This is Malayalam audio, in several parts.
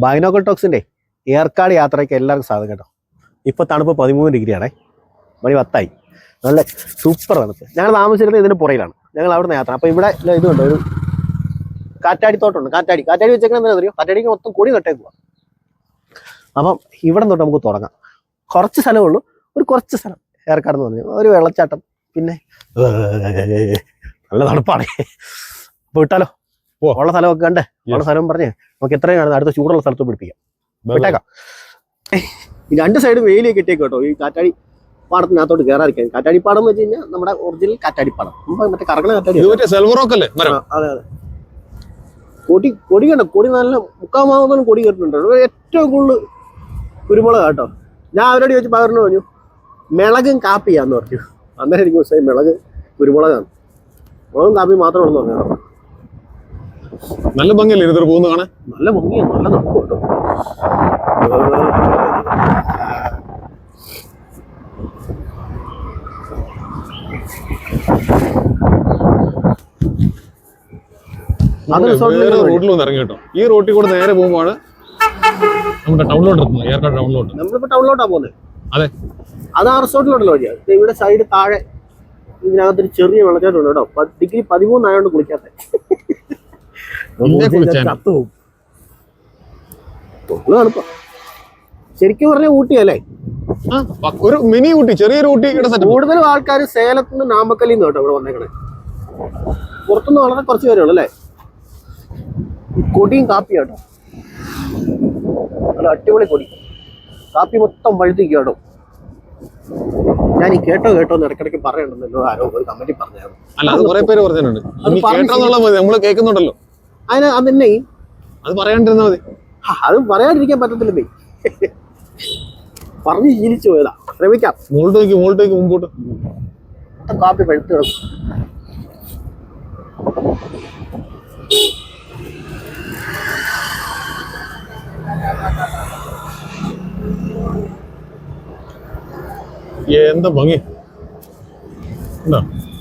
ബൈനോക്കൽ ടോക്സിൻ്റെ ഏർക്കാട് യാത്രയ്ക്ക് എല്ലാവർക്കും സ്വാഗതം കേട്ടോ. ഇപ്പോൾ തണുപ്പ് 13 ഡിഗ്രിയാണേ, മണി 10 നല്ല സൂപ്പർ തണുപ്പ്. ഞങ്ങൾ താമസിച്ചിരുന്നത് ഇതിന് പുറയിലാണ്, ഞങ്ങൾ അവിടെ നിന്ന് യാത്ര. അപ്പോൾ ഇവിടെ ഇതുണ്ട്, ഒരു കാറ്റാടിത്തോട്ടമുണ്ട്. കാറ്റാടി വെച്ചേക്കാൻ എന്താ അറിയോ, കാറ്റാടിക്ക് മൊത്തം കൊടി കട്ടേക്കുക. അപ്പം ഇവിടെ തൊട്ട് നമുക്ക് തുടങ്ങാം. കുറച്ച് സ്ഥലമേ ഉള്ളൂ, കുറച്ച് സ്ഥലം ഏർക്കാട് എന്ന് പറഞ്ഞു, ഒരു വെള്ളച്ചാട്ടം, പിന്നെ നല്ല തണുപ്പാണേ. അപ്പോൾ വിട്ടാലോ, ഉള്ള സ്ഥലമൊക്കെ കണ്ടേ, ഉള്ള സ്ഥലം പറഞ്ഞേ നമുക്ക് എത്രയും കാണുന്നത് അടുത്ത ചൂടുള്ള സ്ഥലത്ത് പിടിപ്പിക്കാം, വിട്ടേക്കാം. ഈ രണ്ട് സൈഡ് വേലിയൊക്കെ ഇട്ടേക്കും കേട്ടോ, ഈ കാറ്റാടി പാടത്തിനകത്തോട്ട് കയറാതിരിക്കാൻ. കാറ്റാടി പാടം എന്ന് വെച്ച് കഴിഞ്ഞാൽ നമ്മുടെ ഒറിജിനൽ കാറ്റാടി പാടം, മറ്റേ കറങ്ങണ കാറ്റാടി. അതെ അതെ, കൊടി കണ്ടോ, കൊടി നല്ല 3/4 ഭാഗത്തോളം കൊടി കയറ്റുന്നുണ്ട്. ഏറ്റവും കൂടുതൽ കുരുമുളക് കേട്ടോ. ഞാൻ അവരോട് ചോദിച്ചു, പറഞ്ഞു മിളകും കാപ്പിയാന്ന് പറഞ്ഞു. അന്നേരം എനിക്ക് മനസ്സിലായി മിളക് കുരുമുളകാണ്. മുളകും കാപ്പി മാത്രമാണെന്ന് പറഞ്ഞു. നല്ല ഭംഗിയല്ലേ ഇതിൽ പോകുന്ന കാണാൻ? നല്ല ഭംഗിയാണ്, നല്ല തണുപ്പ് കേട്ടോ. റോഡിലൊന്ന് ഇറങ്ങി കേട്ടോ. ഈ റോട്ടിൽ കൂടെ നേരെ പോകുമ്പോഴാണ് നമ്മുടെ ടൗണിലോട്ട് എത്തുന്നത്, ഏർക്കാട് ടൗണിലോട്ട്. നമ്മളിപ്പോ ടൗണിലോട്ടാ പോകുന്നത്. അതെ, അത് ആ റിസോർട്ടിലോട്ടുള്ള വഴിയാണ്. ഇവിടെ സൈഡ് താഴെ ഇതിനകത്തൊരു ചെറിയ വെള്ളച്ചാട്ടം കേട്ടോ. ഡിഗ്രി 13 ആയതുകൊണ്ട് കുളിക്കാത്ത തണുപ്പാ. ശരിക്കും പറഞ്ഞ ഊട്ടിയല്ലേ, ഒരു മിനി ഊട്ടി, ചെറിയൊരു ഊട്ടി. കൂടുതലും ആൾക്കാർ സേലത്ത് നിന്ന് നാമക്കല്ലിൽ നിന്ന് കേട്ടോ ഇവിടെ വന്നേക്കണേ. പുറത്തുനിന്ന് വളരെ കുറച്ച് പേരുള്ളൂ അല്ലേ. കൊടിയും കാപ്പിയും കേട്ടോ, നല്ല അടിപൊളി കൊടി. കാപ്പി മൊത്തം പഴുത്തിക്കുക കേട്ടോ. ഞാൻ ഈ കേട്ടോ എന്ന് ഇടയ്ക്കിടയ്ക്ക് പറയണ്ടെന്നല്ലോ ആരോ ഒരു കമന്റിൽ പറഞ്ഞായിരുന്നു. അതിന് അതെന്നെ അത് പറയാണ്ടിരുന്നാ മതി. അത് പറയാണ്ടിരിക്കാൻ പറ്റത്തില്ലേ, പറഞ്ഞു ശീലിച്ചു പോയതാ. ശ്രമിക്കാം. മുമ്പോട്ട് കാപ്പി പഴുത്ത് കിടക്കും. എന്താ ഭംഗി.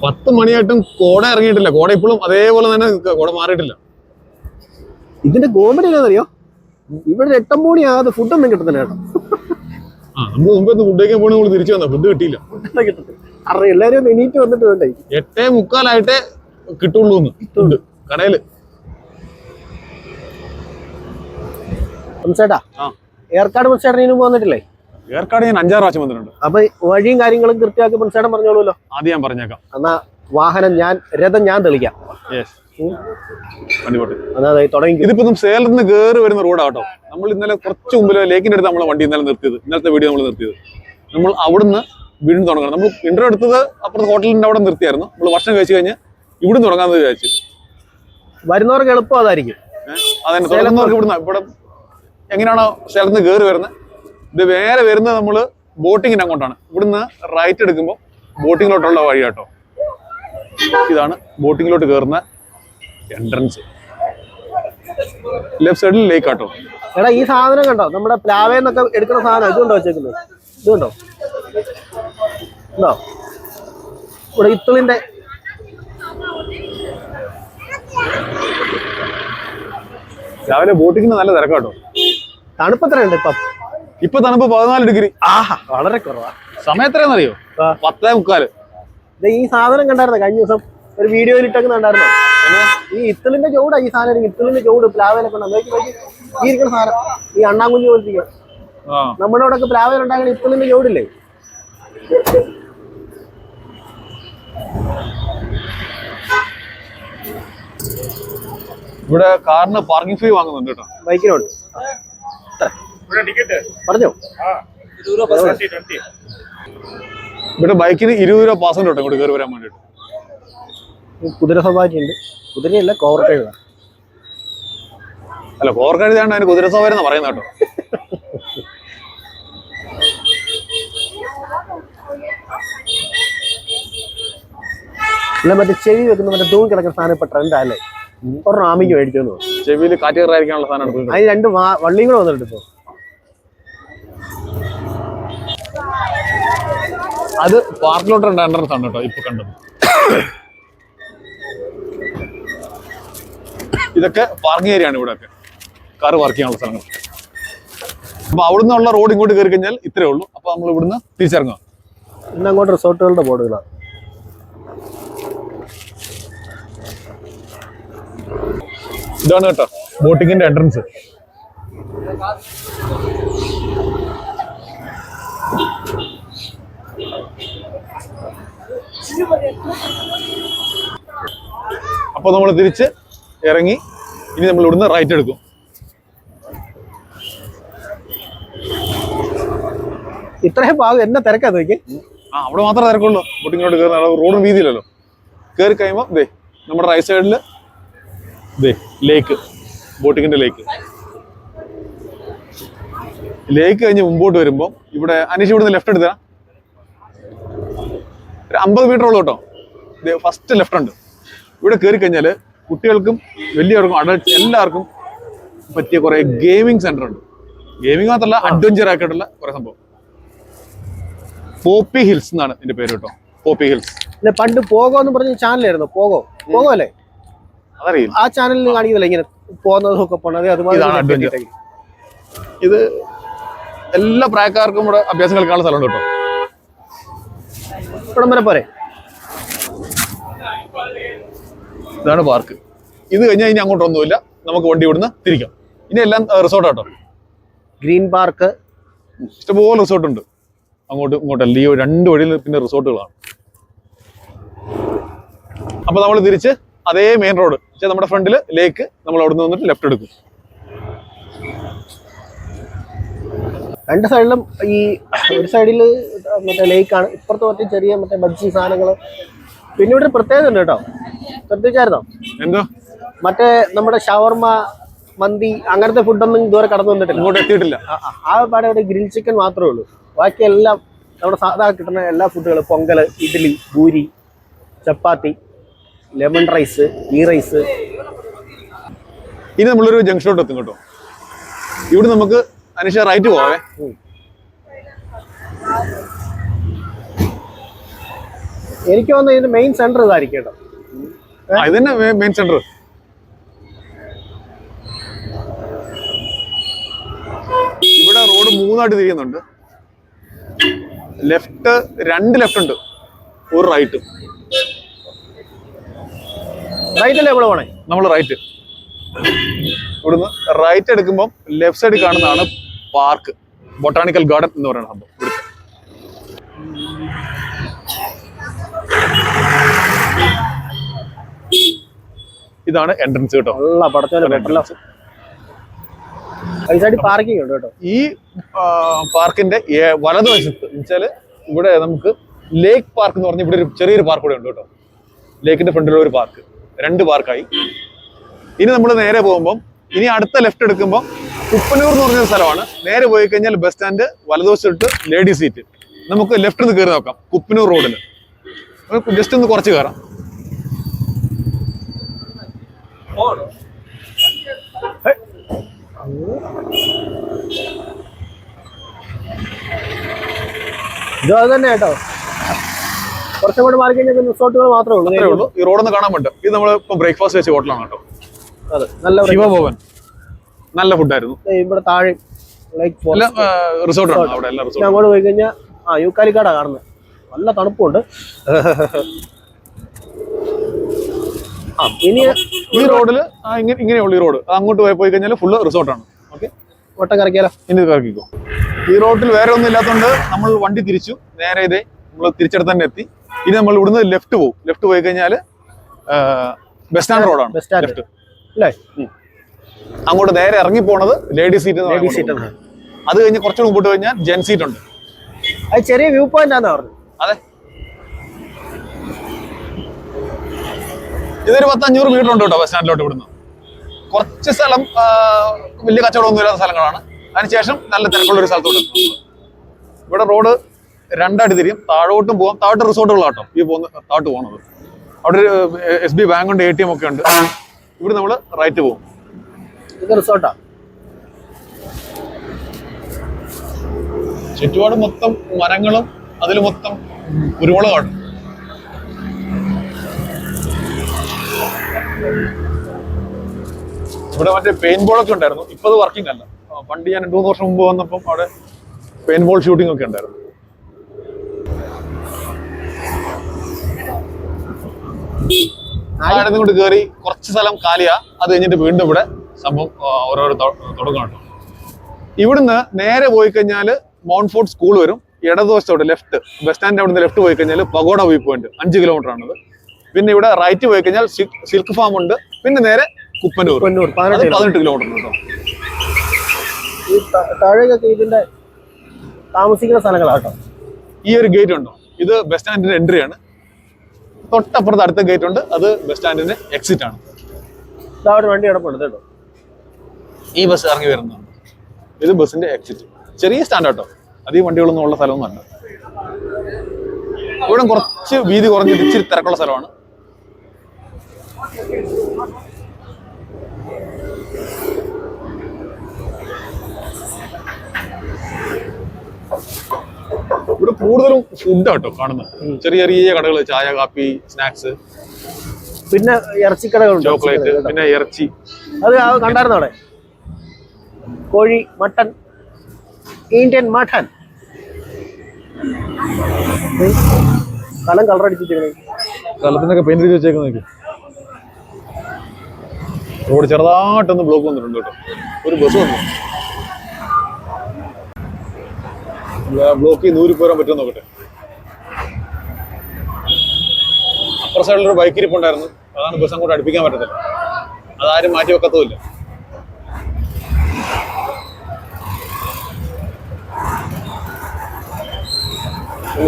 10 മണിയായിട്ടും കോട ഇറങ്ങിയിട്ടില്ല. കോട ഇപ്പോഴും അതേപോലെ തന്നെ, കോട മാറിയിട്ടില്ല. ഇതിന്റെ കോമഡി എന്താണെന്നറിയോ, ഇവിടെ 8 മണിയാകാതെ ഫുഡൊന്നും കിട്ടുന്നില്ല കേട്ടോ. നമ്മള് മുമ്പ് ഫുഡ് കഴിക്കാൻ പോകണ നമ്മൾ തിരിച്ചു വന്ന ഫുഡ് കിട്ടിയില്ല. കാരണം എല്ലാരും ഒന്ന് എണീറ്റ് വന്നിട്ട് വേണ്ടേ. 8:45 കിട്ടുള്ളൂ ഫുഡ് കടയില്. ചേട്ടാ, ഏർക്കാട് ചേട്ടനും വന്നിട്ടില്ലേ? ഏർക്കാട് ഞാൻ 5-6 പ്രാവശ്യം വന്നിട്ടുണ്ട്. അപ്പൊ വഴിയും കാര്യങ്ങളും കൃത്യമാക്കി ചേട്ടൻ പറഞ്ഞോളൂല്ലോ. ആദ്യം ഞാൻ പറഞ്ഞേക്കാം. എന്നാ വാഹനം രഥം ഞാൻ തെളിക്കാം. തുടങ്ങി. ഇതിപ്പോ സേലത്ത് നിന്ന് കയറി വരുന്ന റോഡാട്ടോ. നമ്മൾ ഇന്നലെ കുറച്ച് മുമ്പിൽ ലേക്കിന്റെ അടുത്ത് നമ്മളെ വണ്ടി നിർത്തിയത്, ഇന്നലത്തെ വീഡിയോ നമ്മൾ നിർത്തിയത്. നമ്മൾ അവിടുന്ന് വീണ്ടും തുടങ്ങണം. നമ്മൾ ഇന്റർവ്യൂ എടുത്തത് അപ്പുറത്തെ ഹോട്ടലിന്റെ അവിടെ നിർത്തിയായിരുന്നു. നമ്മൾ ഭക്ഷണം കഴിച്ചു കഴിഞ്ഞ് ഇവിടുന്ന് തുടങ്ങാമെന്ന് വിചാരിച്ചു. വരുന്നവർക്ക് എളുപ്പം അതായിരിക്കും. അതന്നെ, തുടങ്ങുന്നവർക്ക് ഇവിടുന്ന്. ഇവിടെ എങ്ങനെയാണോ സേലത്ത് നിന്ന് കയറി വരുന്നത്, ഇത് വേറെ വരുന്നത് നമ്മള് ബോട്ടിങ്ങിന് അങ്ങോട്ടാണ്. ഇവിടുന്ന് റൈറ്റ് എടുക്കുമ്പോൾ ബോട്ടിങ്ങിലോട്ടുള്ള വഴി കേട്ടോ. ഇതാണ് ബോട്ടിങ്ങിലോട്ട് കയറുന്ന എൻട്രൻസ്. ലെഫ്റ്റ് സൈഡിൽ ലേക്ക് ആട്ടോ. എടാ, ഈ സാധനം കണ്ടോ, നമ്മുടെ പ്ലാവേന്നൊക്കെ എടുക്കുന്ന സാധനം. ഇതുണ്ടോ വെച്ചേക്കുന്നത്? ഇതുണ്ടോ ഇവിടെ ഇത്തളിന്റെ രാവിലെ ബോട്ടിങ്ങിന് നല്ല തിരക്കാട്ടോ. തണുപ്പ് എത്രയുണ്ട് ഇപ്പൊ തണുപ്പ് 14 ഡിഗ്രി. വളരെ കുറവാ. സമയം എത്രയാണെന്നറിയോ? 10:45. ഈ സാധനം കണ്ടായിരുന്നോ കഴിഞ്ഞ ദിവസം ഒരു വീഡിയോയിൽ ഇട്ടൊക്കെ കണ്ടായിരുന്നോ? ഈ ഇത്തളിന്റെ ചൂടാ ഈ സാധനം. ഇത്തളിന്റെ ചൂട് പ്ലാവേലൊക്കെ ഉണ്ടോ? ഈ ഇരിക്കുന്ന സാധനം, ഈ അണ്ണാങ്കുഞ്ഞു പോലിരിക്കുക. നമ്മുടെ ഇവിടെ ഒക്കെ പ്ലാവേൽ ഉണ്ടാകുന്ന ഇത്തളിന്റെ ചൂടില്ലേ? ഇവിടെ കാറിന് പാർക്കിംഗ് ഫീ വാങ്ങുന്നുണ്ട് കേട്ടോ. ബൈക്കിനോട് പറഞ്ഞോ. ഇവിടെ ബൈക്കിന് 20 രൂപ പാസ് ഉണ്ട് കേട്ടോ ഇങ്ങോട്ട് കയറി വരാൻ വേണ്ടിട്ട്. കുതിര സവാരി ഉണ്ട്. കുതിരയല്ല, കോവർക്കഴുത. അല്ല, കോവർക്കഴുതാണ് അതിന് കുതിര സവാരി എന്നാ പറയുന്നത് കേട്ടോ. അല്ല, മറ്റേ ചെവി വെക്കുന്ന മറ്റേ തൂങ്ങി കിടക്കുന്ന സാധനം ഇപ്പൊ ട്രെൻഡ് ആയല്ലേ. ഒരെണ്ണം ആമിക്ക് മേടിച്ചു. ചെവിയിൽ കാറ്റ് കയറാതിരിക്കാനുള്ള സാധനമാണ്. അതിന് 2 വള്ളിയും കൂടെ വന്നിട്ട് ഇപ്പൊ. അത് പാർക്കിലോട്ട് എൻട്രൻസ് ആണ് കേട്ടോ ഇപ്പൊ കണ്ടത്. ഇതൊക്കെ പാർക്കിംഗ് ഏരിയ ആണ് ഇവിടെ ഒക്കെ. കാർ പാർക്ക് ചെയ്യാനുള്ള സ്ഥലങ്ങൾ. അപ്പൊ അവിടെ നിന്നുള്ള റോഡ് ഇങ്ങോട്ട് കയറി കഴിഞ്ഞാൽ ഇത്രേ ഉള്ളൂ. അപ്പൊ നമ്മൾ ഇവിടുന്ന് തിരിച്ചിറങ്ങുക. ഇന്ന് അങ്ങോട്ട് റിസോർട്ടുകളുടെ ബോർഡുകളാണ്. ഇതാണ് കേട്ടോ ബോട്ടിങ്ങിന്റെ എൻട്രൻസ്. അപ്പൊ നമ്മൾ തിരിച്ച് ഇറങ്ങി ഇനി നമ്മൾ ഇവിടുന്ന് റൈറ്റ് എടുക്കും. ഇത്രയും ഭാഗം എന്നെ തിരക്കാ നോക്കി. അവിടെ മാത്രമേ തിരക്കുള്ളൂ. ബോട്ടിങ്ങിലോട്ട് കയറുന്ന റോഡും വീതിയില്ലല്ലോ. കയറി കഴിയുമ്പോൾ ദേ നമ്മുടെ റൈറ്റ് സൈഡിൽ ദേ ലേക്ക്, ബോട്ടിങ്ങിന്റെ ലേക്ക്. ലേക്ക് കഴിഞ്ഞ് മുമ്പോട്ട് വരുമ്പോൾ ഇവിടെ അനീഷ് ഇവിടുന്ന് ലെഫ്റ്റ് എടുത്താ ഒരു 50 മീറ്റർ ഉള്ളൂ കേട്ടോ. ഫസ്റ്റ് ലെഫ്റ്റ് ഉണ്ട്. ഇവിടെ കയറി കഴിഞ്ഞാൽ കുട്ടികൾക്കും വലിയവർക്കും അഡൾട്ട് എല്ലാവർക്കും പറ്റിയ കുറെ ഗെയിമിംഗ് സെന്റർ ഉണ്ട്. ഗെയിമിംഗ് മാത്രമല്ല, അഡ്വഞ്ചർ ആക്കിയിട്ടുള്ള കുറെ സംഭവം. പോപ്പി ഹിൽസ് എന്നാണ് ഇതിന്റെ പേര് കേട്ടോ. Poppy Hills. പണ്ട് പോകോ എന്ന് പറഞ്ഞ ചാനലായിരുന്നു. പോകോ അല്ലേ? അതറിയില്ല. ആ ചാനലിൽ കാണിക്കുന്നില്ല ഇങ്ങനെ പോകുന്നതും ഒക്കെ പോണത്. ഇതാണ് അഡ്വഞ്ചർ. ഇത് എല്ലാ പ്രായക്കാർക്കും ഇവിടെ അഭ്യാസം കളിക്കാനുള്ള സ്ഥലമുണ്ട് കേട്ടോ. ഇവിടം വരെ പോരെ. ഇതാണ് പാർക്ക്. ഇത് കഴിഞ്ഞാൽ ഇനി അങ്ങോട്ടൊന്നുമില്ല. നമുക്ക് വണ്ടി ഇവിടുന്ന് തിരിക്കാം. ഇനി എല്ലാം റിസോർട്ട് കേട്ടോ. ഗ്രീൻ പാർക്ക്, ഇഷ്ടംപോലെ റിസോർട്ട് ഉണ്ട്. അങ്ങോട്ടും ഇങ്ങോട്ടല്ല, ഈ 2 വഴിയിൽ പിന്നെ റിസോർട്ടുകളാണ്. അപ്പൊ നമ്മൾ തിരിച്ച് അതേ മെയിൻ റോഡ്, നമ്മുടെ ഫ്രണ്ടിൽ ലേക്ക്, നമ്മൾ അവിടെ നിന്ന് വന്നിട്ട് ലെഫ്റ്റ് എടുക്കും. 2 സൈഡിലും ഈ ഒരു സൈഡിൽ മറ്റേ ലേക്കാണ്, ഇപ്പുറത്ത് മറ്റേ ചെറിയ മറ്റേ ബജ്ജി സാധനങ്ങൾ. പിന്നെ ഇവിടെ ഒരു പ്രത്യേകത ഉണ്ട് കേട്ടോ, ശ്രദ്ധിച്ചായിരുന്നോ? എന്തോ മറ്റേ നമ്മുടെ ഷവർമ, മന്തി അങ്ങനത്തെ ഫുഡൊന്നും ഇതുവരെ കടന്നു വന്നിട്ടില്ല, ഇങ്ങോട്ട് എത്തിയിട്ടില്ല. ആ പാടെ ഇവിടെ ഗ്രിൽ ചിക്കൻ മാത്രമേ ഉള്ളൂ. ബാക്കിയെല്ലാം നമ്മുടെ സാധാ കിട്ടുന്ന എല്ലാ ഫുഡുകളും, പൊങ്കൽ, ഇഡ്ഡലി, പൂരി, ചപ്പാത്തി, ലെമൺ റൈസ്, ഗീ റൈസ്. ഇനി നമ്മളൊരു ജംഗ്ഷനോട്ട് എത്തും കേട്ടോ. ഇവിടെ നമുക്ക് അനീഷ റൈറ്റ് പോവേ. എനിക്ക് തോന്നുന്നു ഇതിന്റെ മെയിൻ സെന്റർ ഇതായിരിക്കും കേട്ടോ. ഇത് തന്നെ മെയിൻ സെന്റർ. ഇവിടെ റോഡ് 3 ആയിട്ട് തിരിയുന്നുണ്ട്. ലെഫ്റ്റ് 2 ലെഫ്റ്റ് ഉണ്ട്, ഒരു റൈറ്റ്. റൈറ്റ് അല്ലേ ഇവിടെ പോണേ? നമ്മൾ റൈറ്റ്. ഇവിടുന്ന് റൈറ്റ് എടുക്കുമ്പോൾ ലെഫ്റ്റ് സൈഡിൽ കാണുന്നതാണ് പാർക്ക്, ബൊട്ടാണിക്കൽ ഗാർഡൻ എന്ന് പറയുന്ന സംഭവം. ഇവിടുത്തെ ഇതാണ് എൻട്രൻസ് കേട്ടോ. പാർക്കിംഗ് ഉണ്ട് കേട്ടോ. ഈ പാർക്കിന്റെ വലതുവശത്ത് വെച്ചാല് ഇവിടെ നമുക്ക് ലേക്ക് പാർക്ക് എന്ന് പറഞ്ഞ ഇവിടെ ഒരു ചെറിയൊരു പാർക്ക് കൂടെ ഉണ്ട് കേട്ടോ. ലേക്കിന്റെ ഫ്രണ്ടിലുള്ള ഒരു പാർക്ക്, 2 പാർക്കായി. ഇനി നമ്മൾ നേരെ പോകുമ്പോൾ ഇനി അടുത്ത ലെഫ്റ്റ് എടുക്കുമ്പോൾ കുപ്പനൂർ എന്ന് പറഞ്ഞ സ്ഥലമാണ്. നേരെ പോയി കഴിഞ്ഞാൽ ബസ് സ്റ്റാൻഡ്, വലതുവശത്ത് ലേഡി സീറ്റ്. നമുക്ക് ലെഫ്റ്റ് നിന്ന് കയറി നോക്കാം. കുപ്പനൂർ റോഡിൽ ജസ്റ്റ് ഒന്ന് കുറച്ച് കയറാം. ഇത് തന്നെ കേട്ടോ, കുറച്ചും കൂടെ മാറി കഴിഞ്ഞാൽ റിസോർട്ടുകൾ മാത്രമേ ഉള്ളൂ. ഈ റോഡൊന്ന് കാണാൻ പറ്റും. ഇത് നമ്മൾ ഇപ്പൊ ബ്രേക്ക്ഫാസ്റ്റ് വെച്ച ഹോട്ടലാണ് കേട്ടോ. നല്ല ശിവഭവൻ, നല്ല ഫുഡായിരുന്നു. ഇവിടെ താഴെ റിസോർട്ടാണ്. അവിടെ എല്ലാ റിസോർട്ടും അങ്ങോട്ട് പോയി കഴിഞ്ഞാൽ യൂക്കാലിക്കാടാ കാണുന്നത്. നല്ല തണുപ്പുണ്ട്. ഇനി ഈ റോഡില് ഇങ്ങനെയുള്ള ഈ റോഡ് അങ്ങോട്ട് പോയി കഴിഞ്ഞാൽ ഫുള്ള് റിസോർട്ടാണ്. ഓക്കെ, വട്ടം കറക്കിയാലോ? ഇനി കറക്കിക്കോ. ഈ റോഡിൽ വേറെ ഒന്നും ഇല്ലാത്തതുകൊണ്ട് നമ്മൾ വണ്ടി തിരിച്ചു. നേരെ ഇതേ നമ്മൾ തിരിച്ചെടുത്ത് തന്നെ എത്തി. ഇനി നമ്മൾ ഇവിടുന്ന് ലെഫ്റ്റ് പോകും. ലെഫ്റ്റ് പോയി കഴിഞ്ഞാൽ ബസ് സ്റ്റാൻഡ് റോഡാണ്. ലെഫ്റ്റ് അല്ലേ? അങ്ങോട്ട് നേരെ ഇറങ്ങി പോണത് ലേഡി സീറ്റ്. അത് കഴിഞ്ഞ് കുറച്ച് മുമ്പോട്ട് കഴിഞ്ഞാൽ ജെൻ സീറ്റ് ഉണ്ട്. അത് ചെറിയ വ്യൂ പോയിന്റ് ആണെന്ന് പറഞ്ഞു. അതെ, ഇതൊരു 10-500 മീറ്റർ ഉണ്ട് കേട്ടോ ബസ് സ്റ്റാൻഡിലോട്ട്. ഇവിടുന്ന് കുറച്ച് സ്ഥലം വലിയ കച്ചവടമൊന്നും ഇല്ലാത്ത സ്ഥലങ്ങളാണ്. അതിനുശേഷം നല്ല തിരക്കുള്ള ഒരു സ്ഥലത്തോട്ട് എത്തും. ഇവിടെ റോഡ് 2 ആയിട്ട് തിരിയും. താഴോട്ടും പോകാം. താഴോട്ട് റിസോർട്ടുകളാട്ടോ ഈ താഴോട്ട് പോകുന്നത്. അവിടെ ഒരു SB ബാങ്ക് ഉണ്ട്, ATM ഒക്കെ ഉണ്ട്. ഇവിടെ നമ്മൾ റൈറ്റ് പോകും. ഇത് റിസോർട്ടാ. ചുറ്റുപാട് മൊത്തം മരങ്ങളും അതിൽ മൊത്തം കുരുമുളകാണ്. ഇവിടെ മറ്റേ പെയിന്റ് ബോൾ ഒക്കെ ഉണ്ടായിരുന്നു. ഇപ്പൊ അത് വർക്കിംഗ് അല്ല. പണ്ട് ഞാൻ 2-3 വർഷം മുമ്പ് വന്നപ്പം അവിടെ പെയിന്റ് ബോൾ ഷൂട്ടിംഗ് ഒക്കെ ഉണ്ടായിരുന്നു. ആടെ കൊണ്ട് കയറി കുറച്ച് സ്ഥലം കാലിയാ. അത് കഴിഞ്ഞിട്ട് വീണ്ടും ഇവിടെ സംഭവം ഓരോരോ തുടങ്ങാട്ടോ. ഇവിടുന്ന് നേരെ പോയി കഴിഞ്ഞാൽ മൗണ്ട് ഫോർട്ട് സ്കൂൾ വരും. ഇടതുവശത്തോട്ട് ലെഫ്റ്റ് ബസ് സ്റ്റാൻഡ് അവിടുന്ന് ലെഫ്റ്റ് പോയി കഴിഞ്ഞാൽ പഗോഡ വ്യൂ പോയിന്റ് 5 കിലോമീറ്റർ ആണത്. പിന്നെ ഇവിടെ റൈറ്റ് പോയി കഴിഞ്ഞാൽ സിൽക്ക് ഫാം ഉണ്ട്. പിന്നെ നേരെ കുപ്പന്നൂർ 18 കിലോമീറ്റർ കേട്ടോ. ഈ താഴേക്കൊക്കെ ഇതിന്റെ താമസിക്കുന്ന സ്ഥലങ്ങളാട്ടോ. ഈ ഒരു ഗേറ്റ് ഉണ്ടോ, ഇത് ബസ് സ്റ്റാൻഡിന്റെ എൻട്രി ആണ്. തൊട്ടപ്പുറത്ത് അടുത്ത ഗേറ്റ് ഉണ്ട്, അത് ബസ് സ്റ്റാൻഡിന്റെ എക്സിറ്റ് ആണ്. ഒരു വണ്ടി കിടപ്പുണ്ട് കേട്ടോ. ഈ ബസ് ഇറങ്ങി വരുന്നതാണ്. ഇത് ബസിന്റെ എക്സിറ്റ്. ചെറിയ സ്റ്റാൻഡ് കേട്ടോ, അധികം വണ്ടികളൊന്നും ഉള്ള സ്ഥലമൊന്നും അല്ല. ഇവിടെ കുറച്ച് വീതി കുറഞ്ഞിട്ട് ഇച്ചിരി തിരക്കുള്ള സ്ഥലമാണ്. ഇവിടെ കൂടുതലും ഫുഡ് കേട്ടോ കാണുന്നത്. ചെറിയ ചെറിയ കടകൾ, ചായ, കാപ്പി, സ്നാക്സ്, പിന്നെ ഇറച്ചിക്കടകളുണ്ട്, ചോക്ലേറ്റ്, പിന്നെ ഇറച്ചി. അത് കണ്ടായിരുന്നു അവിടെ. കോഴി, മട്ടൻ, ഇന്ത്യൻ മട്ടൻ. സ്ഥലം കളർ അടിച്ചിട്ട് സ്ഥലത്തിനൊക്കെ പെയിന്റ് ചെയ്ത് വെച്ചേക്കുന്ന റോഡ് ചെറുതായിട്ടൊന്ന് ബ്ലോക്ക് വന്നിട്ടുണ്ട് കേട്ടോ. ഒരു ബസ് വന്നു. ബ്ലോക്ക് നൂരി പോരാൻ പറ്റുമോ നോക്കട്ടെ. അപ്പുറ സൈഡിലൊരു ബൈക്ക് ഇരിപ്പുണ്ടായിരുന്നു. അതാണ് ബസ് അങ്ങോട്ട് അടുപ്പിക്കാൻ പറ്റത്തില്ല. അതാരും മാറ്റി വെക്കത്തുമില്ല.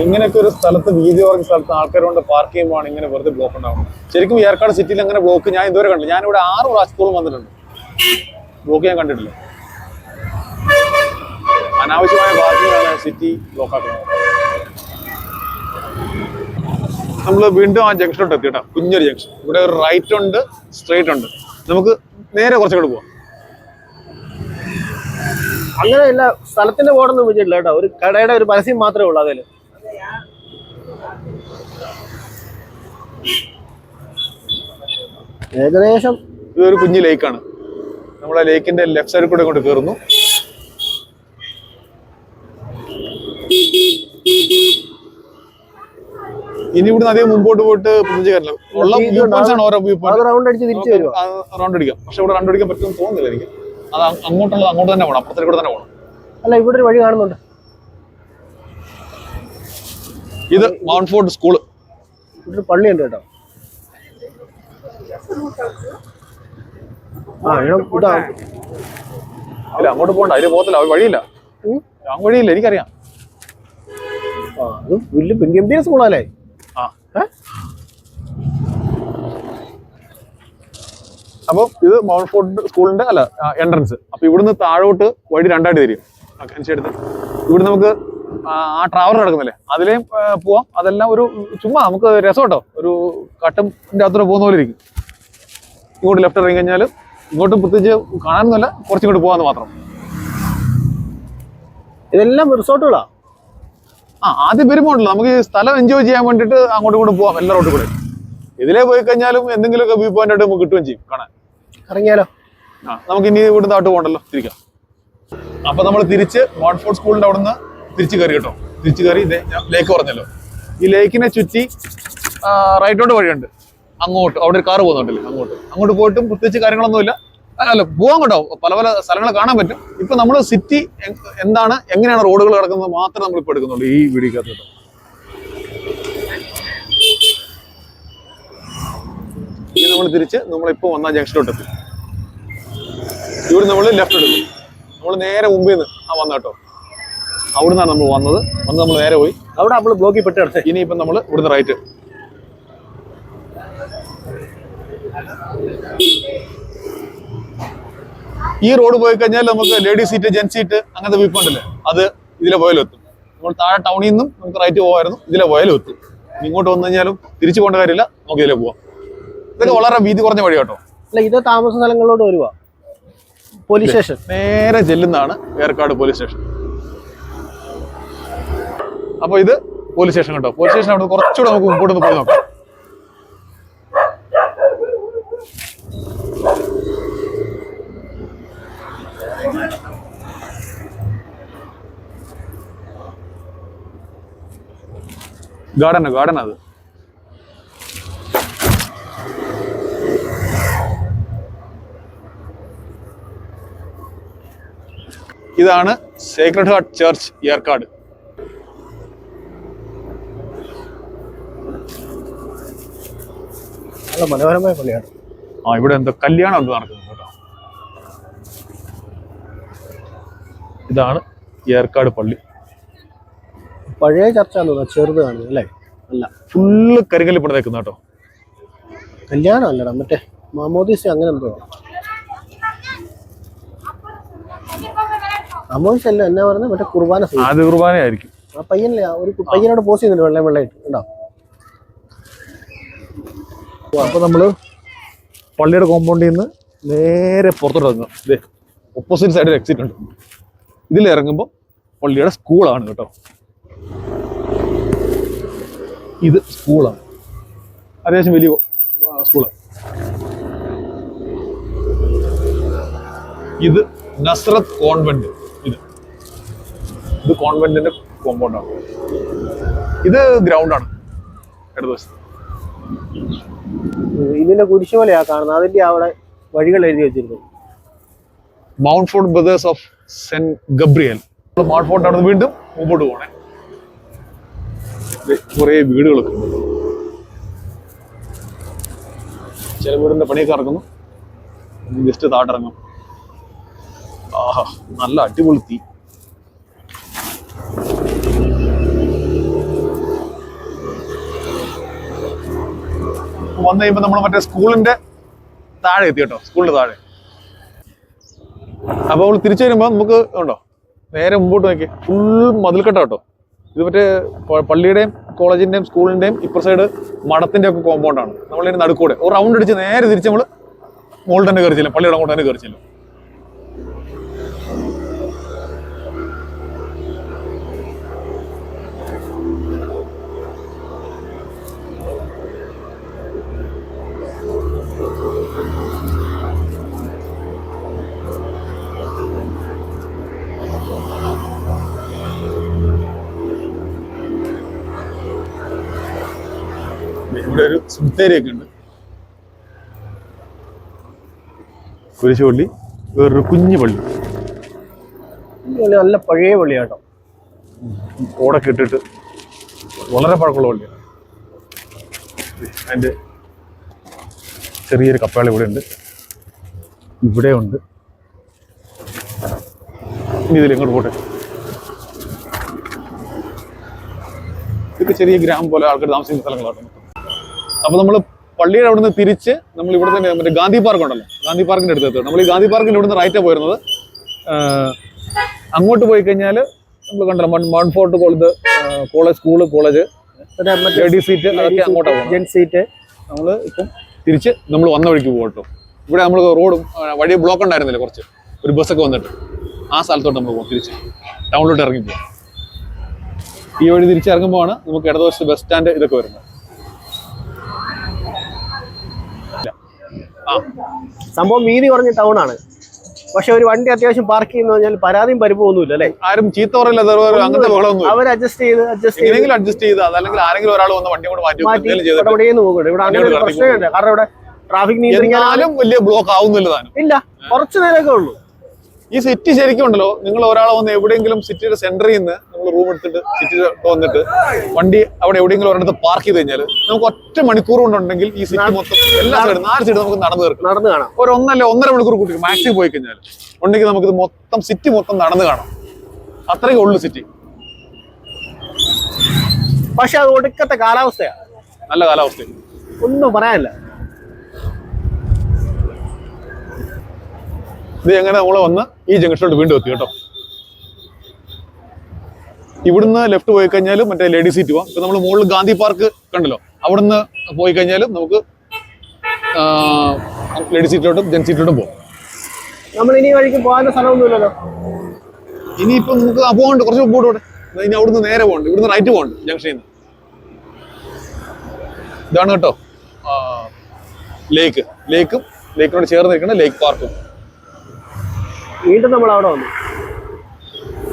ഇങ്ങനെയൊക്കെ ഒരു സ്ഥലത്ത്, വീതി കുറഞ്ഞ സ്ഥലത്ത് ആൾക്കാർ കൊണ്ട് പാർക്ക് ചെയ്യുമ്പോഴാണ് ഇങ്ങനെ വെറുതെ ബ്ലോക്ക് ഉണ്ടാവുന്നത്. ശരിക്കും ഏർക്കാട് സിറ്റിയിൽ അങ്ങനെ ബ്ലോക്ക് ഞാൻ ഇതുവരെ കണ്ടില്ല. ഞാനിവിടെ 6 പ്രാവശ്യത്തോളം വന്നിട്ടുണ്ട്. ബ്ലോക്ക് ഞാൻ കണ്ടിട്ടില്ല. അനാവശ്യമായ പാർക്കിങ്ങാണ് സിറ്റി ബ്ലോക്ക് ആക്കുന്നത്. നമ്മൾ വീണ്ടും ആ ജംഗ്ഷനോട്ട് എത്തി കേട്ടോ. കുഞ്ഞൊരു ജംഗ്ഷൻ. ഇവിടെ ഒരു റൈറ്റ് ഉണ്ട്, സ്ട്രെയിറ്റ് ഉണ്ട്. നമുക്ക് നേരെ കുറച്ചുകൂടെ പോവാം. അങ്ങനെയല്ല, സ്ഥലത്തിന്റെ ബോർഡൊന്നും വെച്ചിട്ടില്ല കേട്ടോ. ഒരു കടയുടെ ഒരു പരസ്യം മാത്രമേ ഉള്ളൂ അതിൽ. ഏകദേശം ഇതൊരു കുഞ്ഞു ലേക്കാണ്. നമ്മളെ ലേക്കിന്റെ ലെഫ്റ്റ് സൈഡിൽ കൂടെ കൊണ്ട് കയറുന്നു. ഇനി ഇവിടുന്ന് അധികം മുമ്പോട്ട് പോയിട്ട് പ്രത്യേകിച്ച് കാര്യമില്ല. ഉള്ള വ്യൂ പോയിന്റ്സ് ആണ് ഓരോ വ്യൂ പോയിന്റ്. റൗണ്ട് അടിച്ച് തിരിച്ചു വരുമോ? റൗണ്ട് അടിക്കാം. പക്ഷെ ഇവിടെ റൗണ്ട് അടിക്കാൻ പറ്റുമെന്ന് തോന്നുന്നില്ല എനിക്ക്. അത് അങ്ങോട്ടുള്ളത് അങ്ങോട്ട് തന്നെ പോകണം. അപ്പുറത്തേക്ക് കൂടെ തന്നെ പോകണം. അല്ല, ഇവിടെ ഒരു വഴി കാണുന്നുണ്ട്. ഇത് മൗണ്ട് ഫോർട്ട് സ്കൂള്. ഇവിടെ പള്ളിയുണ്ട് കേട്ടോ. ഇല്ല, അങ്ങോട്ട് പോകണ്ട. അതിന് പോകത്തില്ല. വഴിയില്ല, ആ വഴിയില്ല. എനിക്കറിയാം. വലിയ ഗംഭീര സ്കൂളല്ലേ. അപ്പൊ ഇത് മൗണ്ട് ഫോർട്ട് സ്കൂളിന്റെ എൻട്രൻസ്. അപ്പൊ ഇവിടുന്ന് താഴോട്ട് വഴി രണ്ടായിട്ട് തിരിയും. അനുസരിച്ച് ഇവിടെ നമുക്ക് ആ ട്രാവലർ കിടക്കുന്നില്ലേ, അതിലേയും പോവാം. അതെല്ലാം ഒരു ചുമ്മാ നമുക്ക് രസം കേട്ടോ. ഒരു കട്ടന്റെ അത്ര പോകുന്ന പോലെ ഇരിക്കും. ഇങ്ങോട്ട് ലെഫ്റ്റ് ഇറങ്ങി കഴിഞ്ഞാൽ ഇങ്ങോട്ടും പ്രത്യേകിച്ച് കാണാനൊന്നുമല്ല, കുറച്ചിങ്ങോട്ട് പോകാന്ന് മാത്രം. ഇതെല്ലാം റിസോർട്ടുകളാ. ആദ്യം വരുമ്പോണ്ടല്ലോ നമുക്ക് ഈ സ്ഥലം എൻജോയ് ചെയ്യാൻ വേണ്ടിയിട്ട് അങ്ങോട്ടും ഇങ്ങോട്ടും പോവാം. എല്ലാ റോഡിൽ കൂടെ ഇതിലേ പോയി കഴിഞ്ഞാലും എന്തെങ്കിലുമൊക്കെ വ്യൂ പോയിന്റ് ആയിട്ട് നമുക്ക് കിട്ടുകയും ചെയ്യും കാണാൻ. ഇറങ്ങിയാലോ? നമുക്ക് ഇനി ഇവിടുന്ന് താട്ട് പോകണ്ടല്ലോ, തിരിക്കാം. അപ്പൊ നമ്മൾ തിരിച്ച് മൗണ്ട് ഫോർട്ട് സ്കൂളിന്റെ അവിടെ നിന്ന് തിരിച്ചു കയറി കേട്ടോ. തിരിച്ചു കയറി ലേക്ക് പറഞ്ഞല്ലോ. ഈ ലേക്കിനെ ചുറ്റി റൈറ്റോട്ട് വഴിയുണ്ട്. അങ്ങോട്ട് അവിടെ ഒരു കാറ് പോകുന്നുണ്ടല്ലോ. അങ്ങോട്ട് പോയിട്ടും പ്രത്യേകിച്ച് കാര്യങ്ങളൊന്നുമില്ല. അല്ല, പോകാൻ കേട്ടോ. പല പല സ്ഥലങ്ങൾ കാണാൻ പറ്റും. ഇപ്പൊ നമ്മൾ സിറ്റി എന്താണ്, എങ്ങനെയാണ് റോഡുകൾ കിടക്കുന്നത് മാത്രമേ നമ്മളിപ്പോൾ എടുക്കുന്നുള്ളൂ ഈ വീഡിയോക്കകത്ത് കേട്ടോ. ഇനി നമ്മൾ തിരിച്ച് നമ്മളിപ്പോൾ വന്ന ജംഗ്ഷനിലോട്ട് എത്തി. ഇവിടെ നമ്മൾ ലെഫ്റ്റ് എടുക്കും. നമ്മൾ നേരെ മുമ്പിൽ നിന്ന് വന്ന കേട്ടോ. അവിടെ നിന്നാണ് നമ്മൾ വന്ന് നമ്മൾ നേരെ പോയി. അവിടെ നമ്മൾ ബ്ലോക്കിൽ പെട്ട് കിടച്ചേ. ഇനിയിപ്പം നമ്മൾ ഇവിടുന്ന് റൈറ്റ്. ഈ റോഡ് പോയി കഴിഞ്ഞാൽ നമുക്ക് ലേഡീസ് സീറ്റ്, ജെന്റ് സീറ്റ് അങ്ങനത്തെ വ്യൂ പോയിന്റ് അല്ലേ, അത് ഇതിലെ പോയാലും എത്തും. നമ്മൾ താഴെ ടൗണിൽ നിന്നും നമുക്ക് റൈറ്റ് പോകാമായിരുന്നു, ഇതിലെ പോയാലും എത്തും. ഇങ്ങോട്ട് വന്നു കഴിഞ്ഞാലും തിരിച്ചു പോകേണ്ട കാര്യമില്ല, നമുക്ക് ഇതിലെ പോവാം. ഇതൊക്കെ വളരെ വീതി കുറഞ്ഞ വഴി കേട്ടോ. അല്ല, ഇത് താമസ സ്ഥലങ്ങളിലോട്ട് വരുവാ. പോലീസ് സ്റ്റേഷൻ നേരെ ചെല്ലുന്നതാണ് ഏർക്കാട് പോലീസ് സ്റ്റേഷൻ. അപ്പൊ ഇത് പോലീസ് സ്റ്റേഷൻ കേട്ടോ. പോലീസ് സ്റ്റേഷൻ അവിടെ കുറച്ചുകൂടെ നമുക്ക് മുമ്പോട്ട് പോയി നോക്കാം. ഗാർഡൻ അത്. ഇതാണ് സേക്രഡ് ഹാർട്ട് ചർച്ച് ഏർക്കാട്. നല്ല മനോഹരമായ പള്ളിയാണ്. ഇവിടെ എന്തോ കല്യാണം എന്ത് നടക്കുന്നത് കേട്ടോ. ഇതാണ് ഏർക്കാട് പള്ളി. പഴയ ചർച്ചാന്ന് തോന്നുന്നു, ചെറുത് കാണുന്നത് അല്ലേ? അല്ല, ഫുള്ള് കരിങ്കല്ലിപ്പണതേക്കുന്ന കേട്ടോ. കല്യാണം അല്ലടാ, മറ്റേ മാമോദീസ അങ്ങനെ എന്തോ. മാമോദീസ അല്ല, എന്നാ പറയുന്നത്, മറ്റേ കുർബാന. അത് കുർബാനയായിരിക്കും. ആ പയ്യനല്ലേ, ഒരു പയ്യനോട് പോസ്റ്റ് ചെയ്യുന്നുണ്ട് വെള്ളമായിട്ട് ഉണ്ടോ. അപ്പൊ നമ്മള് പള്ളിയുടെ കോമ്പൗണ്ടിൽ നിന്ന് നേരെ പുറത്തോട്ട് ഇറങ്ങുക. ഇതേ ഓപ്പോസിറ്റ് സൈഡിൽ എക്സിറ്റ് ഉണ്ട്. ഇതിൽ ഇറങ്ങുമ്പോൾ പള്ളിയുടെ സ്കൂളാണ് കേട്ടോ. ഇത് സ്കൂളാണ്, അത്യാവശ്യം വലിയ സ്കൂളാണ്. ഇത് നസ്രത്ത് കോൺവെന്റ്. ഇത് കോൺവെന്റിന്റെ കോമ്പൗണ്ടാണ്. ഇത് ഗ്രൗണ്ടാണ് ഇടതുവശത്ത്. ഇതിന്റെ കുരിശുമലയാ കാണുന്നത്, അതിന്റെ അവിടെ വഴികൾ എഴുതി വെച്ചിരുന്നു. Mount fort brothers of saint Gabriel. Mount fort അവിടെ വീണ്ടും മുമ്പോട്ട് പോകണേ. കുറെ വീടുകളൊക്കെ ഉണ്ട്. ചില വീടിന്റെ പണിയൊക്കെ ഇറങ്ങുന്നു. ജസ്റ്റ് താട്ടിറങ്ങും. ആഹാ, നല്ല അടിപൊളി തീ. വന്നു കഴിയുമ്പോൾ നമ്മൾ മറ്റേ സ്കൂളിന്റെ താഴെ എത്തി കേട്ടോ. സ്കൂളിന്റെ താഴെ. അപ്പൊ നമ്മൾ തിരിച്ചു വരുമ്പോൾ നമുക്ക് ഉണ്ടോ നേരെ മുമ്പോട്ട് നോക്കി ഫുൾ മതിൽക്കെട്ട കേട്ടോ. ഇത് മറ്റേ പള്ളിയുടെയും കോളേജിന്റെയും സ്കൂളിന്റെയും ഇപ്പുറ സൈഡ് മഠത്തിന്റെ ഒക്കെ കോമ്പൗണ്ടാണ്. നമ്മളിതിന് നടുക്കൂടെ ഒരു റൗണ്ട് അടിച്ച് നേരെ തിരിച്ച് നമ്മൾ മുകളിൽ തന്നെ കയറി ചെല്ലും. പള്ളിയുടെ അങ്ങോട്ട് തന്നെ കയറി ചെല്ലും. ഇവിടെ ഒരു സുത്തേരിയൊക്കെ ഉണ്ട്. കുരിശുപള്ളി, വേറൊരു കുഞ്ഞു പള്ളി. നല്ല പഴയ പള്ളിയാട്ടോ. ഓടൊക്കെ ഇട്ടിട്ട് വളരെ പഴക്കമുള്ള പള്ളിയാണ്. അതിൻ്റെ ചെറിയൊരു കപ്പേള ഇവിടെ ഉണ്ട്, ഇവിടെ ഉണ്ട്. ഇനി ഇതിൽ എങ്ങോട്ട് പോട്ടെ. ഇതൊക്കെ ചെറിയ ഗ്രാമം പോലെ ആൾക്കാർ താമസിക്കുന്ന സ്ഥലങ്ങളാണ്. അപ്പൊ നമ്മൾ പള്ളിയുടെ അവിടെ നിന്ന് തിരിച്ച് നമ്മൾ ഇവിടെ തന്നെ മറ്റേ ഗാന്ധി പാർക്ക് ഉണ്ടല്ലോ, ഗാന്ധി പാർക്കിന്റെ അടുത്ത് എത്തും. നമ്മൾ ഈ ഗാന്ധി പാർക്കിൽ ഇവിടുന്ന് റൈറ്റാണ് പോയിരുന്നത്. അങ്ങോട്ട് പോയി കഴിഞ്ഞാൽ നമ്മൾ കണ്ടല്ലോ mount fort college, school, college, ladies seat, അതൊക്കെ അങ്ങോട്ടാണ് പോകുന്നത്. ജെന്റ് സീറ്റ്. നമ്മൾ ഇപ്പം തിരിച്ച് നമ്മൾ വന്ന വഴിക്ക് പോകട്ടോ. ഇവിടെ നമ്മൾ റോഡും വഴി ബ്ലോക്ക് ഉണ്ടായിരുന്നില്ല, കുറച്ച് ഒരു ബസ്സൊക്കെ വന്നിട്ട് ആ സ്ഥലത്തോട്ട് നമ്മൾ പോകും. തിരിച്ച് ടൗണിലോട്ട് ഇറങ്ങി പോകും. ഈ വഴി തിരിച്ചിറങ്ങുമ്പോഴാണ് നമുക്ക് ഇടതുവശത്ത് ബസ് സ്റ്റാൻഡ് ഇതൊക്കെ വരുന്നത്. സംഭവം വീതി കുറഞ്ഞ ടൗൺ ആണ്. പക്ഷെ ഒരു വണ്ടി അത്യാവശ്യം പാർക്ക് ചെയ്യുന്ന പറഞ്ഞാൽ പരാതിയും പരിപ്പൊന്നുമില്ല അല്ലേ? ആരും ചീത്ത പറയില്ല, അങ്ങനത്തെ ബഹളമൊന്നും. അവർ അഡ്ജസ്റ്റ് ചെയ്ത് അതല്ലെങ്കിൽ ആരെങ്കിലും ഒരാൾ വന്ന് വണ്ടി കൊണ്ട് മാറ്റി പോകുന്നുണ്ട്. ഇവിടെ അങ്ങനെ പ്രശ്നമില്ല. കാരണം ഇവിടെ ട്രാഫിക് നിയന്ത്രിക്കാനും വലിയ ബ്ലോക്ക് ആവുന്നില്ല താനും. ഇല്ല, കുറച്ചു നേരമൊക്കെ ഉള്ളൂ. ഈ സിറ്റി ശരിക്കും ഉണ്ടല്ലോ, നിങ്ങൾ ഒരാളെ വന്ന് എവിടെയെങ്കിലും സിറ്റിയുടെ സെന്ററിൽ നിന്ന് നമ്മൾ റൂം എടുത്തിട്ട് സിറ്റി വന്നിട്ട് വണ്ടി അവിടെ എവിടെയെങ്കിലും ഒരിടത്ത് പാർക്ക് ചെയ്ത് കഴിഞ്ഞാൽ നമുക്ക് ഒറ്റ മണിക്കൂർ കൊണ്ടുണ്ടെങ്കിൽ ഈ സിറ്റി മൊത്തം എല്ലാ സൈഡും 4 സൈഡ് നമുക്ക് നടന്നു കാണാം. ഒരു 1.5 മണിക്കൂർ കൂട്ടി മാക്സിമം പോയി കഴിഞ്ഞാൽ ഉണ്ടെങ്കിൽ നമുക്കിത് മൊത്തം സിറ്റി മൊത്തം നടന്നു കാണാം. അത്രയൊക്കെ ഉള്ളു സിറ്റി. പക്ഷെ അത് ഒടുക്കത്തെ കാലാവസ്ഥയാണ്. നല്ല കാലാവസ്ഥ, ഒന്നും പറയാനില്ല. ഇത് എങ്ങനെ നമ്മളെ വന്ന് ഈ ജംഗ്ഷനിലോട്ട് വീണ്ടും എത്തി കേട്ടോ. ഇവിടുന്ന് ലെഫ്റ്റ് പോയി കഴിഞ്ഞാലും മറ്റേ ലേഡീസ് സീറ്റ് പോവാം. ഇപ്പൊ നമ്മൾ മുകളിൽ ഗാന്ധി പാർക്ക് കണ്ടല്ലോ, അവിടുന്ന് പോയി കഴിഞ്ഞാലും നമുക്ക് ലേഡീസ് സീറ്റിലോട്ടും ജെന്റ് സീറ്റിലോട്ടും പോകും. നമ്മൾ ഇനി വഴിക്ക് പോകാനുള്ള സ്ഥലമൊന്നുമില്ലല്ലോ. ഇനിയിപ്പോ നമുക്ക് പോകണ്ട, കുറച്ച് മുമ്പോട്ട്. ഇനി അവിടുന്ന് നേരെ പോകണ്ട, ഇവിടുന്ന് റൈറ്റ് പോകണ്ട ജംഗ്ഷനിൽ നിന്ന്. ഇതാണ് കേട്ടോ ലേക്കും ലേക്കിനോട് ചേർന്ന് നിൽക്കുന്ന ലേക്ക് പാർക്കും. വീണ്ടും നമ്മൾ അവിടെ വന്നു.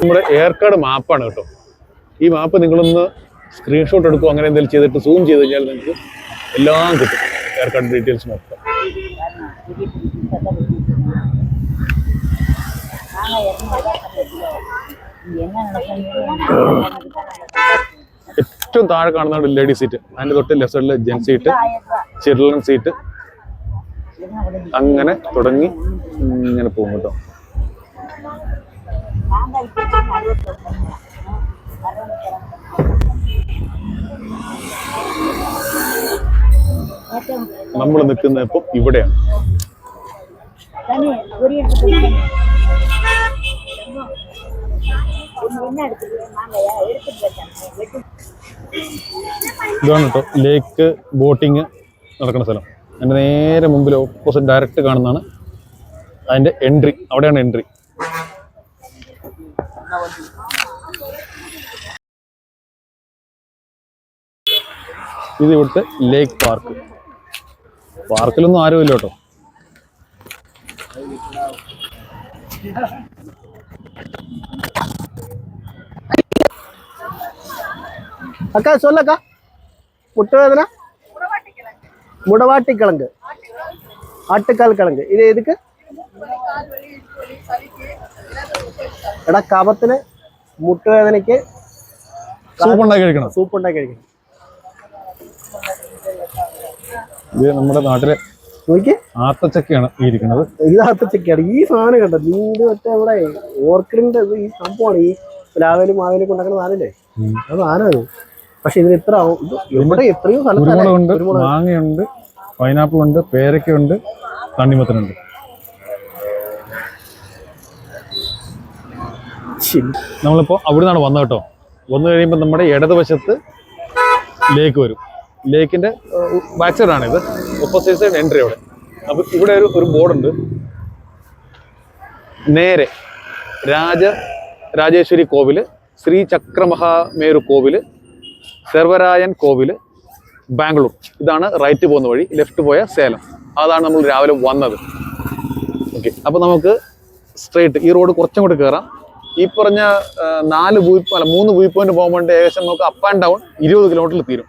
നമ്മുടെ ഏർക്കാട് മാപ്പാണ് കേട്ടോ. ഈ മാപ്പ് നിങ്ങളൊന്ന് സ്ക്രീൻഷോട്ട് എടുക്കുക അങ്ങനെ എന്തെങ്കിലും ചെയ്തിട്ട് സൂം ചെയ്ത് കഴിഞ്ഞാൽ നിങ്ങൾക്ക് എല്ലാം കിട്ടും. എയർ കട്ട് ഡീറ്റെയിൽസ് മൊത്തം. ഏറ്റവും താഴെ കാണുന്ന ലേഡീസ് സീറ്റ്, അതിൻ്റെ തൊട്ട് ലെഫ്റ്റ് സൈഡിൽ ജെൻ സീറ്റ്, ചിൽഡ്രൻ സീറ്റ്, അങ്ങനെ തുടങ്ങി ഇങ്ങനെ പോകും കേട്ടോ. നമ്മൾ നിൽക്കുന്നത് ഇപ്പം ഇവിടെയാണ്. ഇതാണ് കേട്ടോ ലേക്ക് ബോട്ടിങ് നടക്കുന്ന സ്ഥലം. അതിൻ്റെ നേരെ മുമ്പിൽ ഓപ്പോസിറ്റ് ഡയറക്റ്റ് കാണുന്നതാണ് അതിൻ്റെ എൻട്രി. അവിടെയാണ് എൻട്രി. ഇത് ഇവിടുത്തെ ലേക്ക് പാർക്ക്. പാർക്കിലൊന്നും ആരുമില്ല കേട്ടോ. அக்கா சொல்லக்கா, முட்டை வேதனை முடவாட்டி கிழங்கு, ஆட்டுக்கால் கிழங்கு. இது எதுக்கு? എടാ കഫത്തിന് മുട്ടുവേദനയ്ക്ക് സൂപ്പ് ഉണ്ടാക്കി കഴിക്കണം. സൂപ്പ് ഉണ്ടാക്കി കഴിക്കണം. ഇത് നമ്മുടെ നാട്ടിലെ ആത്തച്ചക്കയാണ് ഈ ഇരിക്കുന്നത്. ഇത് ആത്തച്ചക്കയാണ്. ഈ സാധനം കണ്ടോ, നീണ്ട് മറ്റേ ഇവിടെ ഓർക്കിഡിന്റെ ഈ സംഭവമാണ്. ഈ പ്ലാവേലും മാവേലും ഉണ്ടാക്കുന്ന സാധനല്ലേ, അത് സാധനമാണ്. പക്ഷെ ഇതിന് ഇത്ര ഇവിടെ എത്രയോ കുരുമുളകുണ്ട്, മാങ്ങയുണ്ട്, പൈനാപ്പിൾ ഉണ്ട്, പേരയ്ക്കുണ്ട്, തണ്ണിമത്തനുണ്ട്. നമ്മളിപ്പോൾ അവിടെ നിന്നാണ് വന്നത് കേട്ടോ. വന്നു കഴിയുമ്പോൾ നമ്മുടെ ഇടതുവശത്ത് ലേക്ക് വരും. ലേക്കിൻ്റെ ബാക്ക് സൈഡാണ് ഇത്. ഓപ്പോസിറ്റ് സൈഡ് എൻട്രി അവിടെ. അപ്പോൾ ഇവിടെ ഒരു ബോർഡുണ്ട്. നേരെ രാജേശ്വരി കോവിൽ, ശ്രീ ചക്രമഹാമേരു കോവിൽ, സർവരായൻ കോവിൽ, ബാംഗ്ലൂർ. ഇതാണ് റൈറ്റ് പോകുന്ന വഴി. ലെഫ്റ്റ് പോയ സേലം. അതാണ് നമ്മൾ രാവിലെ വന്നത്. ഓക്കെ, അപ്പോൾ നമുക്ക് സ്ട്രെയിറ്റ് ഈ റോഡ് കുറച്ചും കൂടി കയറാം. ഈ പറഞ്ഞ 3 വ്യൂ പോയിന്റ് പോകുമ്പോൾ ഏകദേശം നമുക്ക് അപ്പ് ആൻഡ് ഡൗൺ 20 കിലോമീറ്ററിൽ തീരും.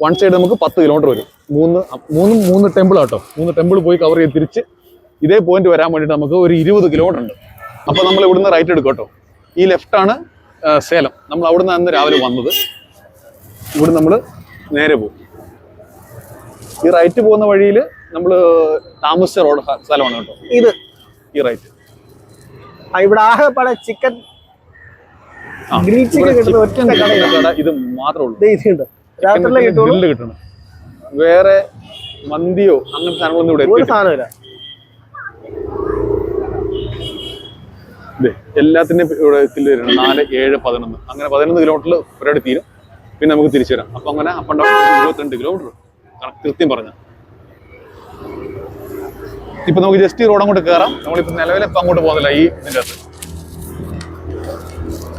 വൺ സൈഡ് നമുക്ക് 10 കിലോമീറ്റർ വരും. മൂന്ന് ടെമ്പിൾ കേട്ടോ. 3 ടെമ്പിൾ പോയി കവർ ചെയ്ത് തിരിച്ച് ഇതേ പോയിന്റ് വരാൻ വേണ്ടിയിട്ട് നമുക്ക് ഒരു 20 കിലോമീറ്റർ ഉണ്ട്. അപ്പോൾ നമ്മൾ ഇവിടുന്ന് റൈറ്റ് എടുക്കും കേട്ടോ. ഈ ലെഫ്റ്റാണ് സേലം. നമ്മൾ അവിടെ നിന്നാണ് രാവിലെ വന്നത്. ഇവിടെ നമ്മൾ നേരെ പോകും. ഈ റൈറ്റ് പോകുന്ന വഴിയിൽ നമ്മൾ താമസിച്ച റോഡ് സ്ഥലമാണ് കേട്ടോ ഇത്. ഈ റൈറ്റ് ഇവിടെ ആകെപ്പാടെ ചിക്കൻ കട ഇത് മാത്രമേ ഉള്ളൂ. ഗ്രില്ല് കിട്ടണം. വേറെ മന്തിയോ അങ്ങനത്തെ സാധനങ്ങളൊന്നും ഇവിടെ ഒരു സാധനമില്ല. എല്ലാത്തിൻ്റെയും ഇവിടെ വരണം. 4, 7, 11 അങ്ങനെ 11 കിലോമീറ്ററിൽ ഒരാട് തീരും. പിന്നെ നമുക്ക് തിരിച്ചു വരാം. അപ്പൊ അങ്ങനെ അപ്പ് ആൻഡ് ഡൗൺ 22 കിലോമീറ്റർ കൃത്യം പറഞ്ഞ. ഇപ്പൊ നമുക്ക് ജസ്റ്റ് ഈ റോഡ് അങ്ങോട്ട് കയറാം. നമ്മളിപ്പോ നിലവിൽ ഇപ്പൊ അങ്ങോട്ട് പോകുന്നില്ല. ഈ ഇതിൻ്റെ അകത്ത്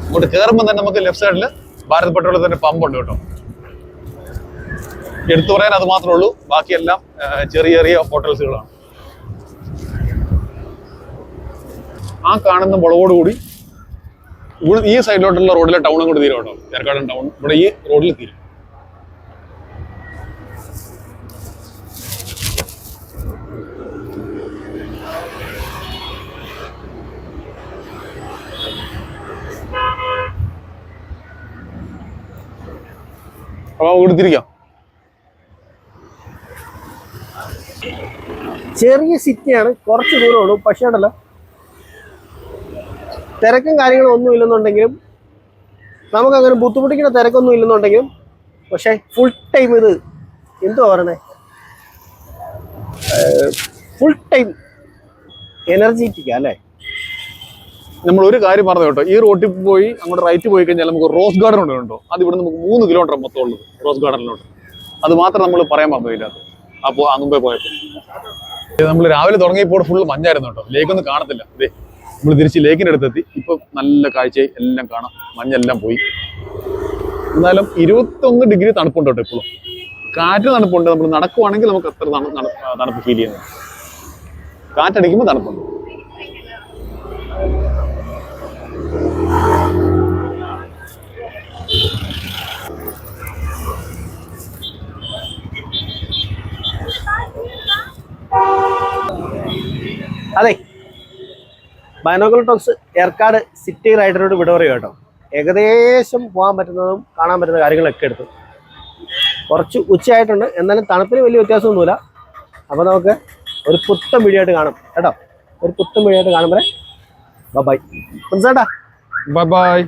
അങ്ങോട്ട് കയറുമ്പോൾ തന്നെ നമുക്ക് ലെഫ്റ്റ് സൈഡിൽ ഭാരത് പെട്രോളിൽ തന്നെ പമ്പ് ഉണ്ട് കേട്ടോ. എടുത്തു പറയാൻ അത് മാത്രമേ ഉള്ളൂ. ബാക്കിയെല്ലാം ചെറിയ ചെറിയ ഹോട്ടൽസുകളാണ്. ആ കാണുന്ന വളവോടുകൂടി ഇവിടെ ഈ സൈഡിലോട്ടുള്ള റോഡിലെ ടൗണും കൂടി തീരും കേട്ടോ. ചേർക്കാടൻ ടൗൺ ഇവിടെ ഈ റോഡിൽ തീരും. അപ്പൊ ഇവിടെ തിരിക്കാം. ചെറിയ സിറ്റിയാണ്, കുറച്ച് ദൂരമുള്ളൂ. പക്ഷേ ഉണ്ടല്ലോ തിരക്കും കാര്യങ്ങളും ഒന്നും ഇല്ലെന്നുണ്ടെങ്കിലും, നമുക്കങ്ങനെ ബുദ്ധിമുട്ടിക്കുന്ന തിരക്കൊന്നും ഇല്ലെന്നുണ്ടെങ്കിലും, പക്ഷെ ഫുൾ ടൈം ഇത് എന്തുവാ പറയണേ, ഫുൾ ടൈം എനർജറ്റിക്കാ അല്ലേ. നമ്മൾ ഒരു കാര്യം പറഞ്ഞു കേട്ടോ. ഈ റോട്ടിൽ പോയി അങ്ങോട്ട് റൈറ്റ് പോയി കഴിഞ്ഞാൽ നമുക്ക് റോസ് ഗാർഡൻ ഉണ്ട് കേട്ടോ. അത് ഇവിടെ നമുക്ക് 3 കിലോമീറ്റർ മൊത്തം ഉള്ളത് റോസ് ഗാർഡനിലോട്ട്. അത് മാത്രം നമ്മൾ പറയാൻ പറഞ്ഞില്ല. അപ്പോൾ ആ മുമ്പേ പോയപ്പോൾ നമ്മൾ രാവിലെ തുടങ്ങിയപ്പോൾ ഫുള്ള് മഞ്ഞായിരുന്നു കേട്ടോ. ലേക്കൊന്നും കാണത്തില്ല. അതെ, നമ്മൾ തിരിച്ച് ലേക്കിൻ്റെ അടുത്തെത്തി. ഇപ്പം നല്ല കാഴ്ചയായി, എല്ലാം കാണാം. മഞ്ഞെല്ലാം പോയി. എന്നാലും 21 ഡിഗ്രി തണുപ്പുണ്ട് കേട്ടോ. ഇപ്പോഴും കാറ്റ് തണുപ്പുണ്ട്. നമ്മൾ നടക്കുവാണെങ്കിൽ നമുക്ക് അത്ര തണുപ്പ് ഫീൽ ചെയ്യുന്നത്. കാറ്റടിക്കുമ്പോൾ തണുപ്പുണ്ട്. അതെ, ബൈനോക്കുലർ ടോക്സ് ഏർക്കാട് സിറ്റി റൈഡറോട് വിട പറയും കേട്ടോ. ഏകദേശം പോകാൻ പറ്റുന്നതും കാണാൻ പറ്റുന്ന കാര്യങ്ങളൊക്കെ എടുത്തു. കുറച്ച് ഉച്ചയായിട്ടുണ്ട്, എന്നാലും തണുപ്പിന് വലിയ വ്യത്യാസമൊന്നുമില്ല. അപ്പോൾ നമുക്ക് ഒരു പുത്തൻ വീഡിയോ ആയിട്ട് കാണാം കേട്ടോ. ഒരു പുത്തൻ വീഡിയോ ആയിട്ട് കാണുമ്പോൾ ബൈ. മനസ്സിലാട്ടാ, bye bye.